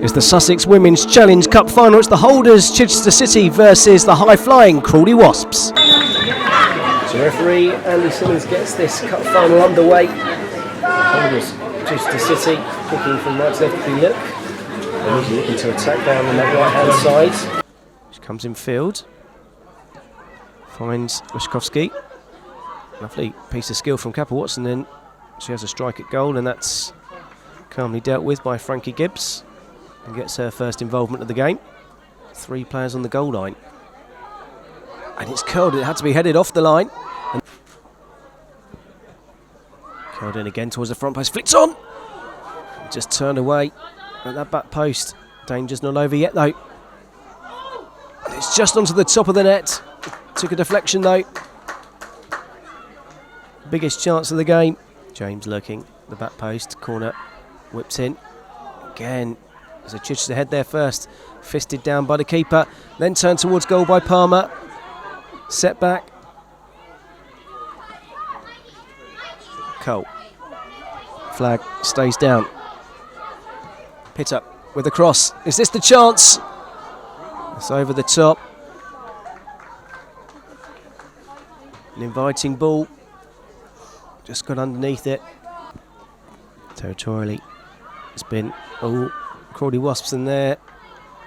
is the Sussex Women's Challenge Cup final. It's the holders Chichester City versus the high-flying Crawley Wasps. So referee Andy Simmons gets this cup final underway. Holders Chichester City kicking from right to left if we look. And he's looking to attack down on that right-hand side. She comes in field. Finds Wyszkowski. Lovely piece of skill from Kappa Watson. Then she has a strike at goal, and that's calmly dealt with by Frankie Gibbs, and gets her first involvement of the game. 3 players on the goal line, and it's curled. It had to be headed off the line. And curled in again towards the front post. Flicks on. Just turned away at that back post. Danger's not over yet though. And it's just onto the top of the net. Took a deflection though. Biggest chance of the game. James lurking the back post. Corner whipped in. Again, there's a Chichester head there first. Fisted down by the keeper. Then turned towards goal by Palmer. Set back. Cole. Flag stays down. Pitt up with a cross. Is this the chance? It's over the top. An inviting ball. Just got underneath it. Territorially, it's been all Crawley Wasps in there.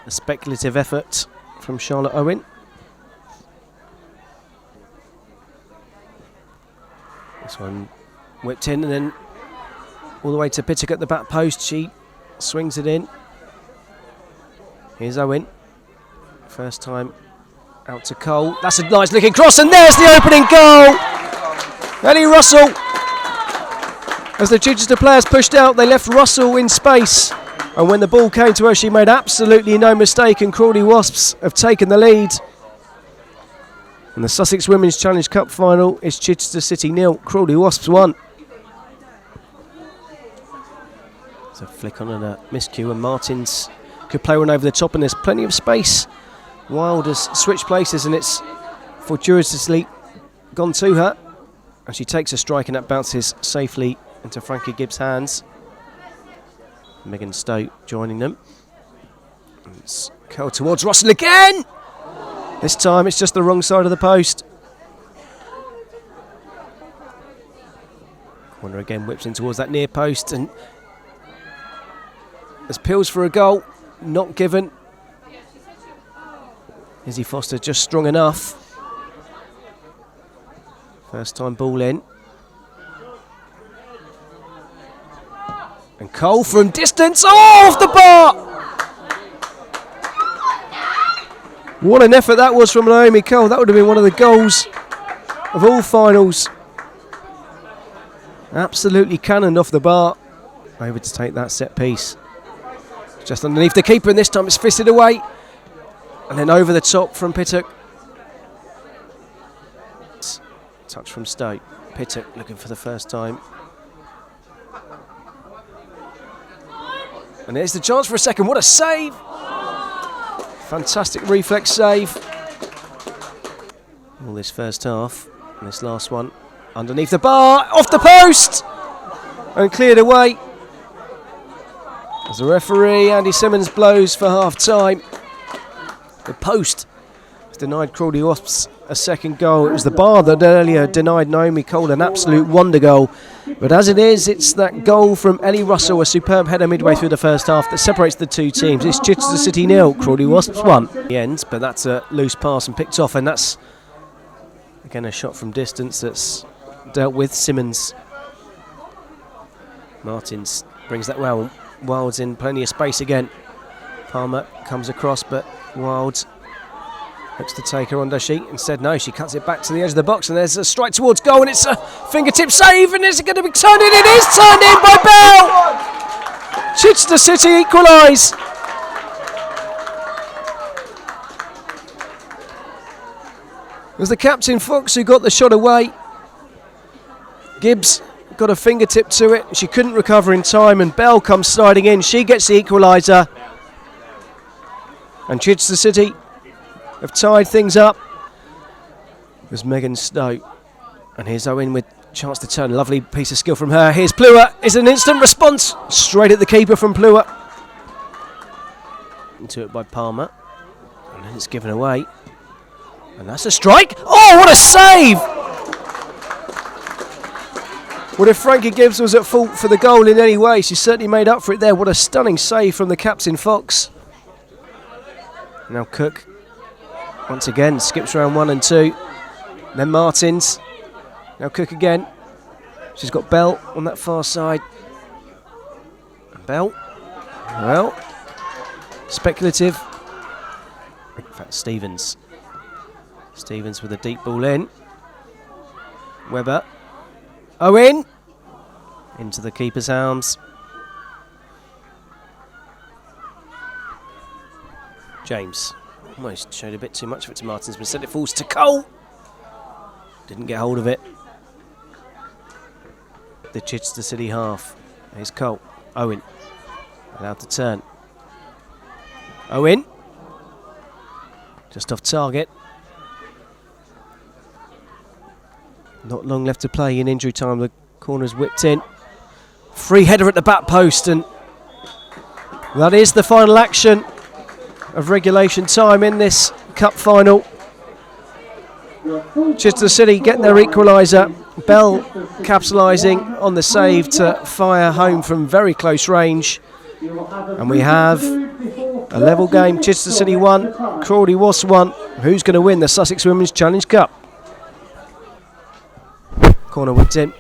A speculative effort from Charlotte Owen. This one whipped in and then all the way to Pittock at the back post. She swings it in. Here's Owen. First time out to Cole. That's a nice looking cross, and there's the opening goal. Ellie Russell. As the Chichester players pushed out, they left Russell in space. And when the ball came to her, she made absolutely no mistake, and Crawley Wasps have taken the lead. And the Sussex Women's Challenge Cup final is Chichester City 0, Crawley Wasps 1. It's a flick on and a miscue, and Martins could play one over the top, and there's plenty of space. Wild has switched places, and it's fortuitously gone to her. And she takes a strike, and that bounces safely into Frankie Gibbs' hands. Megan Stoke joining them. It's curled towards Russell again! This time it's just the wrong side of the post. Corner again whips in towards that near post, and there's pills for a goal, not given. Izzy Foster just strong enough. First time ball in. And Cole from distance, off the bar! What an effort that was from Naomi Cole. That would have been one of the goals of all finals. Absolutely cannoned off the bar. Over to take that set piece. Just underneath the keeper, and this time it's fisted away. And then over the top from Pittock. Touch from Stoke. Pittock looking for the first time. And there's the chance for a second. What a save! Fantastic reflex save. All this first half. And this last one underneath the bar, off the post! And cleared away. As the referee, Andy Simmons, blows for half time. The post has denied Crawley Wasps a second goal. It was the bar that earlier denied Naomi Cole an absolute wonder goal. But as it is, it's that goal from Ellie Russell, a superb header midway through the first half, that separates the two teams. It's Chichester City 0, Crawley Wasps 1. The end, but that's a loose pass and picked off, and that's again a shot from distance that's dealt with. Simmons. Martins brings that well. Wild's in plenty of space again. Palmer comes across, but Wild looks to take her on, does she? Instead, no, she cuts it back to the edge of the box, and there's a strike towards goal, and it's a fingertip save, and is it going to be turned in? It is turned in by Bell! Chichester City equalise. It was the captain, Fox, who got the shot away. Gibbs got a fingertip to it. She couldn't recover in time, and Bell comes sliding in. She gets the equaliser. And Chichester City have tied things up. There's Megan Stowe. And here's Owen with chance to turn. Lovely piece of skill from her. Here's Plewer. It's an instant response. Straight at the keeper from Plewer. into it by Palmer. And then it's given away. And that's a strike. Oh, what a save! Well, if Frankie Gibbs was at fault for the goal in any way, she certainly made up for it there. What a stunning save from the captain, Fox. Now Cook, once again, skips round 1 and 2. Then Martins. Now Cook again. She's got Bell on that far side. Bell. Well, speculative. In fact, Stevens. Stevens with a deep ball in. Webber. Owen. Into the keeper's arms. James. Almost showed a bit too much of it to Martins, but instead it falls to Cole. Didn't get hold of it. The Chichester City half. Here's Cole. Owen. Allowed to turn. Owen. Just off target. Not long left to play in injury time. The corner's whipped in. Free header at the back post, and that is the final action of regulation time in this cup final. Chichester City getting their equaliser. Bell capitalising on the save to fire home from very close range. And we have a level game. Chichester City 1, Crawley Wasps 1. Who's going to win the Sussex Women's Challenge Cup? Corner whipped in.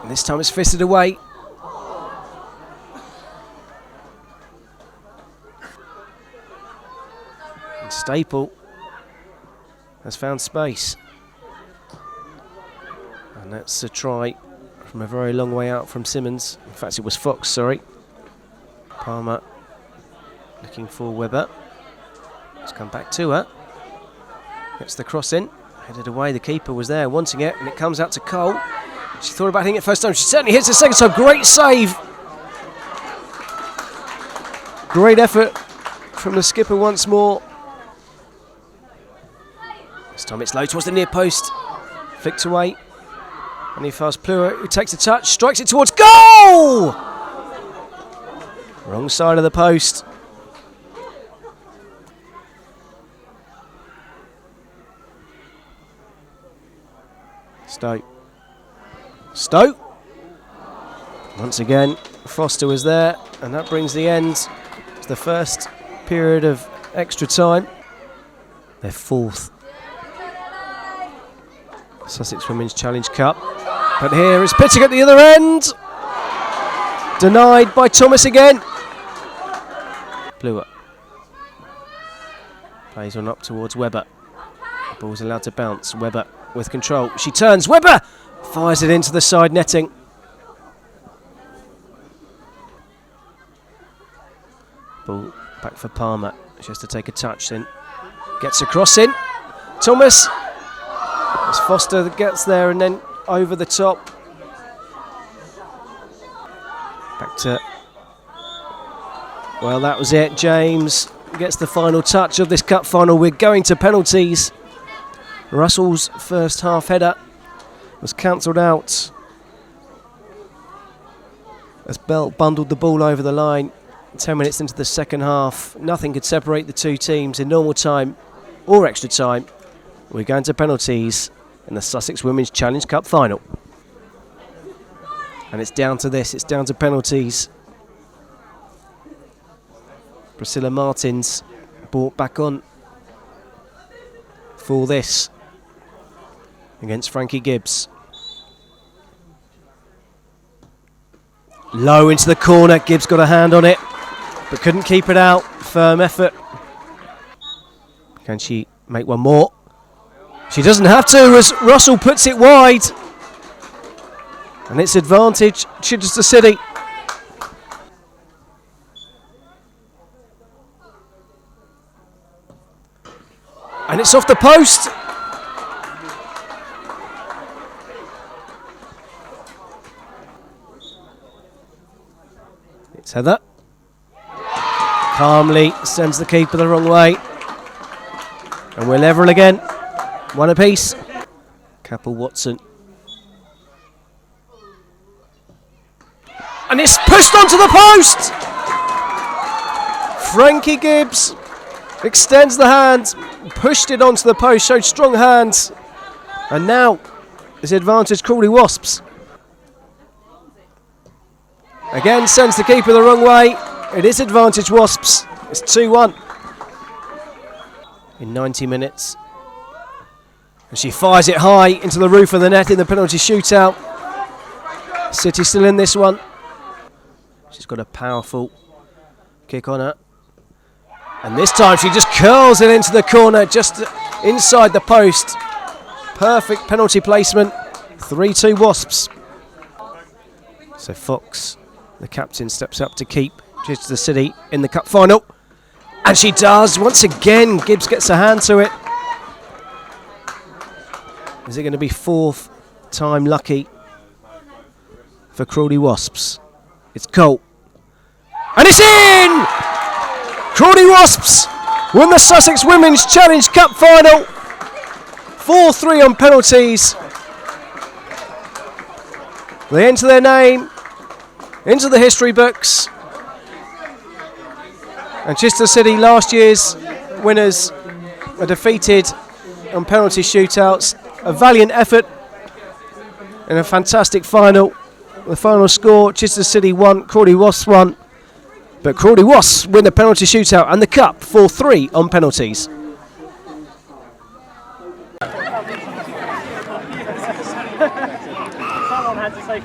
And this time it's fisted away. And Staple has found space. And that's a try from a very long way out from Simmons. In fact, it was Fox, sorry. Palmer looking for Webber. Let's come back to her. Gets the cross in. Headed away. The keeper was there wanting it, and it comes out to Cole. She thought about hitting it first time. She certainly hits it second time. Great save. Great effort from the skipper once more. This time it's low towards the near post. Flicked away. And he fast Plua, who takes a touch, strikes it towards goal! Wrong side of the post. Stoke. Once again, Foster was there, and that brings the end to the first period of extra time. Their fourth Sussex Women's Challenge Cup. But here is pitching at the other end. Denied by Thomas again. Plua plays on up towards Webber. The ball's allowed to bounce. Webber with control. She turns. Webber fires it into the side netting. Ball back for Palmer. She has to take a touch, then gets a cross in. Thomas. It's Foster that gets there and then over the top. Back to... Well, that was it. James gets the final touch of this cup final. We're going to penalties. Russell's first half header was cancelled out as Bell bundled the ball over the line. 10 minutes into the second half, nothing could separate the two teams in normal time or extra time. We're going to penalties in the Sussex Women's Challenge Cup final. And it's down to this, it's down to penalties. Priscilla Martins brought back on for this against Frankie Gibbs. Low into the corner, Gibbs got a hand on it, but couldn't keep it out. Firm effort. Can she make one more? She doesn't have to as Russell puts it wide. And it's advantage Chichester City. And it's off the post. It's Heather. Calmly sends the keeper the wrong way. And we're level again. One apiece. Capel Watson. And it's pushed onto the post. Frankie Gibbs extends the hand, pushed it onto the post, showed strong hands, and now is advantage Crawley Wasps. Again sends the keeper the wrong way. It is advantage Wasps. It's 2-1 in 90 minutes. And she fires it high into the roof of the net in the penalty shootout. City still in this one. She's got a powerful kick on her. And this time she just curls it into the corner, just inside the post. Perfect penalty placement. 3-2 Wasps. So Fox, the captain, steps up to keep Chichester City in the cup final. And she does. Once again, Gibbs gets a hand to it. Is it going to be fourth time lucky for Crawley Wasps? It's Colt. And it's in! Crawley Wasps win the Sussex Women's Challenge Cup final. 4-3 on penalties. They enter their name into the history books. And Chichester City, last year's winners, are defeated on penalty shootouts. A valiant effort in a fantastic final. The final score, Chichester City 1, Crawley Wasps 1. But Crawley Wasps win the penalty shootout and the cup 4-3 on penalties. Someone had to say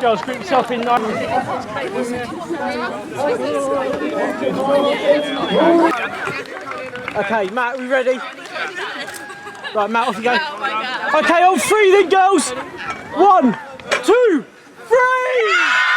Girls, group yourself in nine. Okay, Matt, we ready? Right, Matt, off you go. Okay, on three then, girls. 1, 2, 3!